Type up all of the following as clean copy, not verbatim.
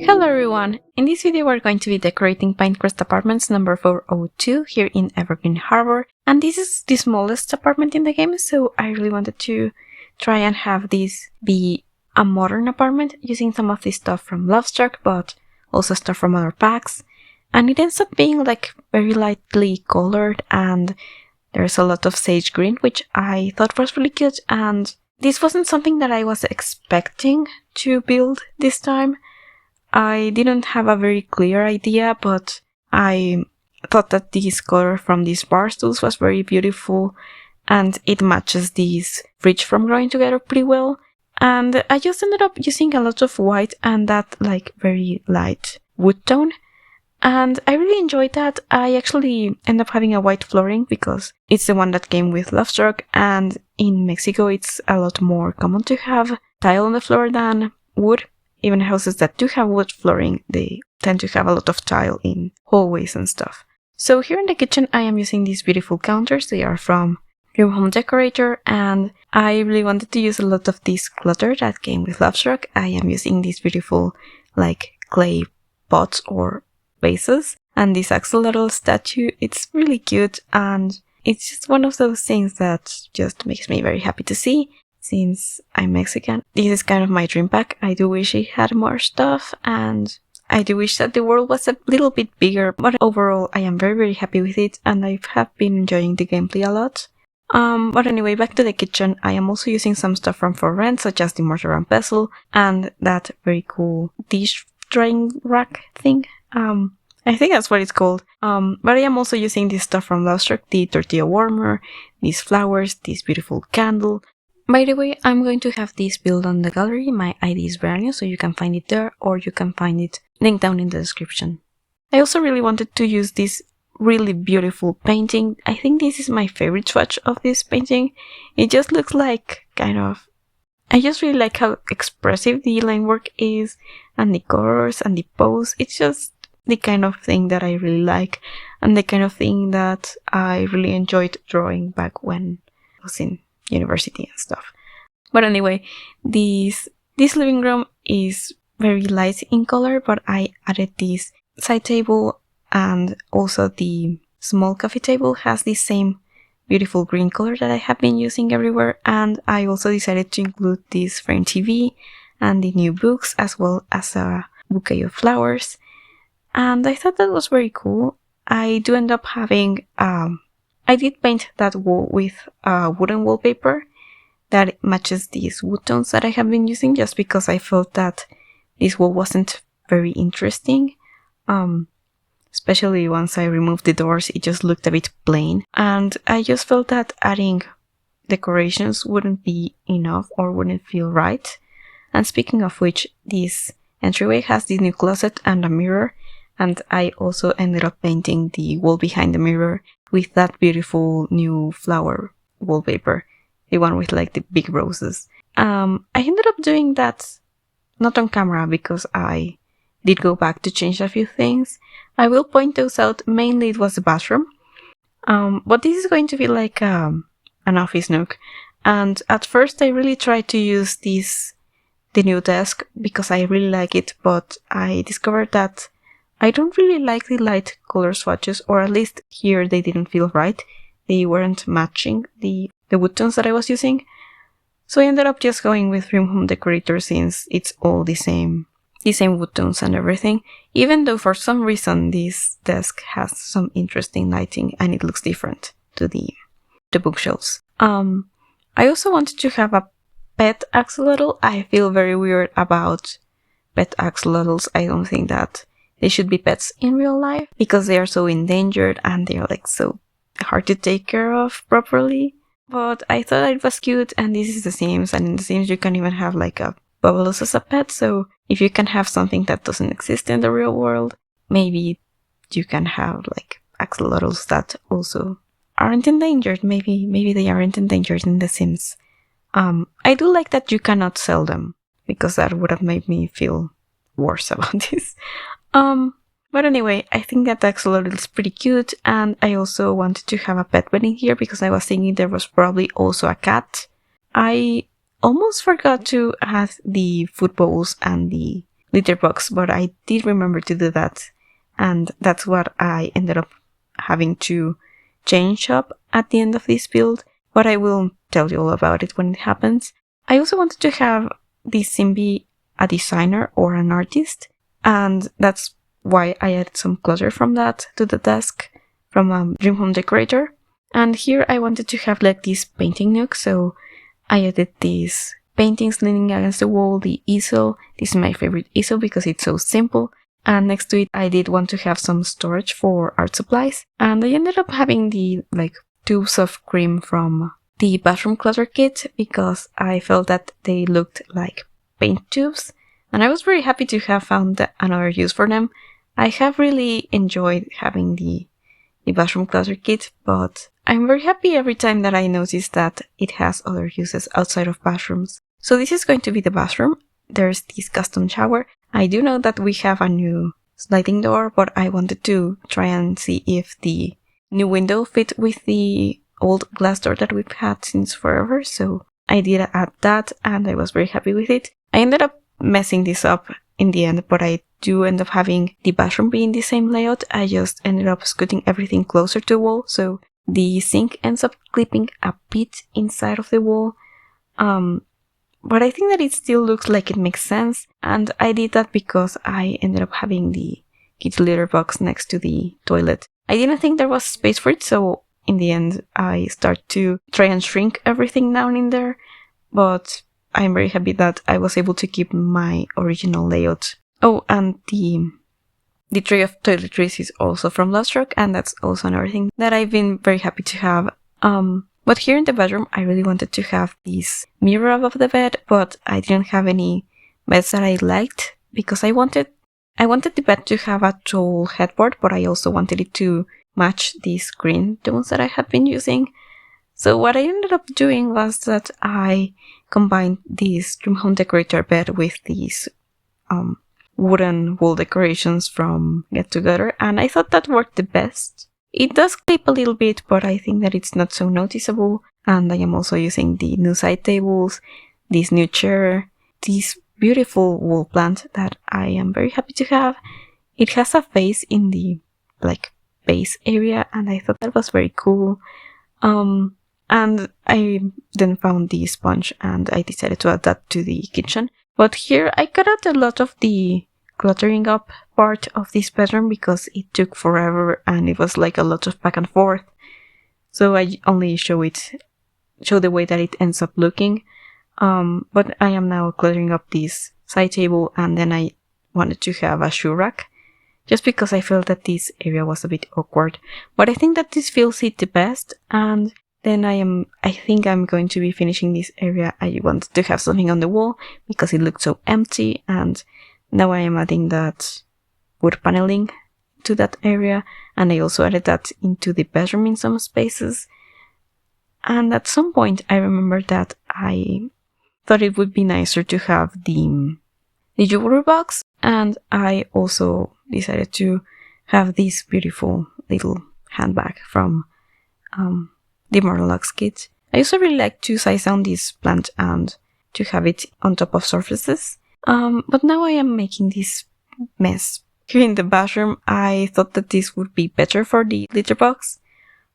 Hello everyone! In this video we're going to be decorating Pinecrest Apartments number 402 here in Evergreen Harbour, and this is the smallest apartment in the game, so I really wanted to try and have this be a modern apartment using some of this stuff from Lovestruck, but also stuff from other packs, and it ends up being like very lightly colored, and there's a lot of sage green, which I thought was really cute, and this wasn't something that I was expecting to build this time. I didn't have a very clear idea, but I thought that this color from these bar stools was very beautiful, and it matches this fridge from Growing Together pretty well. And I just ended up using a lot of white and that like very light wood tone, and I really enjoyed that. I actually ended up having a white flooring because it's the one that came with Lovestruck, and in Mexico it's a lot more common to have tile on the floor than wood. Even houses that do have wood flooring, they tend to have a lot of tile in hallways and stuff. So here in the kitchen I am using these beautiful counters. They are from Room Home Decorator, and I really wanted to use a lot of this clutter that came with Lovestruck. I am using these beautiful like clay pots or vases, and this axolotl statue, it's really cute, and it's just one of those things that just makes me very happy to see. Since I'm Mexican, this is kind of my dream pack. I do wish it had more stuff, and I do wish that the world was a little bit bigger, but overall I am very happy with it, and I have been enjoying the gameplay a lot. But anyway, back to the kitchen. I am also using some stuff from For Rent, such as the mortar and pestle, and that very cool dish drying rack thing. I think that's what it's called. But I am also using this stuff from Lovestruck, the tortilla warmer, these flowers, this beautiful candle. By the way, I'm going to have this built on the gallery. My ID is Brania, so you can find it there, or you can find it linked down in the description. I also really wanted to use this really beautiful painting. I think this is my favorite swatch of this painting. It just looks like I just really like how expressive the line work is, and the colors and the pose. It's just the kind of thing that I really like, and the kind of thing that I really enjoyed drawing back when I was in university and stuff. But anyway, this living room is very light in color, but I added this side table, and also the small coffee table has the same beautiful green color that I have been using everywhere, and I also decided to include this frame TV and the new books, as well as a bouquet of flowers, and I thought that was very cool. I do end up having I did paint that wall with wooden wallpaper that matches these wood tones that I have been using, just because I felt that this wall wasn't very interesting. Especially once I removed the doors, it just looked a bit plain. And I just felt that adding decorations wouldn't be enough or wouldn't feel right. And speaking of which, this entryway has this new closet and a mirror. And I also ended up painting the wall behind the mirror with that beautiful new flower wallpaper, the one with like the big roses. I ended up doing that not on camera because I did go back to change a few things. I will point those out. Mainly it was the bathroom, but this is going to be like an office nook. And at first I really tried to use the new desk because I really like it, but I discovered that I don't really like the light color swatches, or at least here they didn't feel right. They weren't matching the wood tones that I was using. So I ended up just going with Room Home Decorator, since it's all the same wood tones and everything. Even though for some reason this desk has some interesting lighting and it looks different to the bookshelves. I also wanted to have a pet axolotl. I feel very weird about pet axolotls. I don't think that they should be pets in real life because they are so endangered and they are like so hard to take care of properly. But I thought it was cute, and this is The Sims, and in The Sims you can even have like a bubbles as a pet, so if you can have something that doesn't exist in the real world, maybe you can have like axolotls that also aren't endangered. Maybe they aren't endangered in The Sims. I do like that you cannot sell them, because that would have made me feel worse about this. But anyway, I think that axolotl is pretty cute, and I also wanted to have a pet bed in here because I was thinking there was probably also a cat. I almost forgot to add the food bowls and the litter box, but I did remember to do that, and that's what I ended up having to change up at the end of this build, but I will tell you all about it when it happens. I also wanted to have this sim be a designer or an artist, and that's why I added some clutter from that to the desk from a Dream Home Decorator. And here I wanted to have like this painting nook, so I added these paintings leaning against the wall, the easel. This is my favorite easel because it's so simple. And next to it, I did want to have some storage for art supplies. And I ended up having the like tubes of cream from the bathroom clutter kit because I felt that they looked like paint tubes. And I was very happy to have found another use for them. I have really enjoyed having the bathroom clutter kit, but I'm very happy every time that I notice that it has other uses outside of bathrooms. So this is going to be the bathroom. There's this custom shower. I do know that we have a new sliding door, but I wanted to try and see if the new window fit with the old glass door that we've had since forever. So I did add that and I was very happy with it. I ended up messing this up in the end, but I do end up having the bathroom being the same layout. I just ended up scooting everything closer to the wall, so the sink ends up clipping a bit inside of the wall. But I think that it still looks like it makes sense, and I did that because I ended up having the kids litter box next to the toilet. I didn't think there was space for it, so in the end I start to try and shrink everything down in there, but I'm very happy that I was able to keep my original layout. Oh, and the tray of toiletries is also from Lovestruck, and that's also another thing that I've been very happy to have. But here in the bedroom, I really wanted to have this mirror above the bed, but I didn't have any beds that I liked because I wanted the bed to have a tall headboard, but I also wanted it to match these green tones that I had been using. So what I ended up doing was that I combined this Dream Home Decorator bed with these wooden wall decorations from Get Together, and I thought that worked the best. It does clip a little bit, but I think that it's not so noticeable, and I am also using the new side tables, this new chair, this beautiful wall plant that I am very happy to have. It has a vase in the base area, and I thought that was very cool. And I then found the sponge and I decided to add that to the kitchen. But here I cut out a lot of the cluttering up part of this bedroom because it took forever and it was like a lot of back and forth. So I only show the way that it ends up looking. But I am now cluttering up this side table, and then I wanted to have a shoe rack just because I felt that this area was a bit awkward. But I think that this feels it the best, and then I think I'm going to be finishing this area. I wanted to have something on the wall because it looked so empty, and now I am adding that wood paneling to that area, and I also added that into the bedroom in some spaces. And at some point I remembered that I thought it would be nicer to have the jewelry box, and I also decided to have this beautiful little handbag from the Morlocks kit. I also really like to size down this plant and to have it on top of surfaces. But now I am making this mess. Here in the bathroom, I thought that this would be better for the litter box.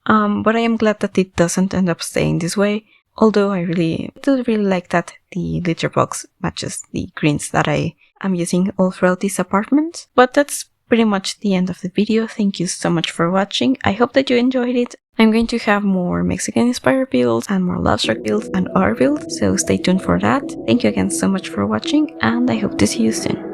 But I am glad that it doesn't end up staying this way. Although I do really like that the litter box matches the greens that I am using all throughout this apartment. But that's pretty much the end of the video. Thank you so much for watching. I hope that you enjoyed it. I'm going to have more Mexican-inspired builds and more Lovestruck builds and other builds, so stay tuned for that. Thank you again so much for watching, and I hope to see you soon.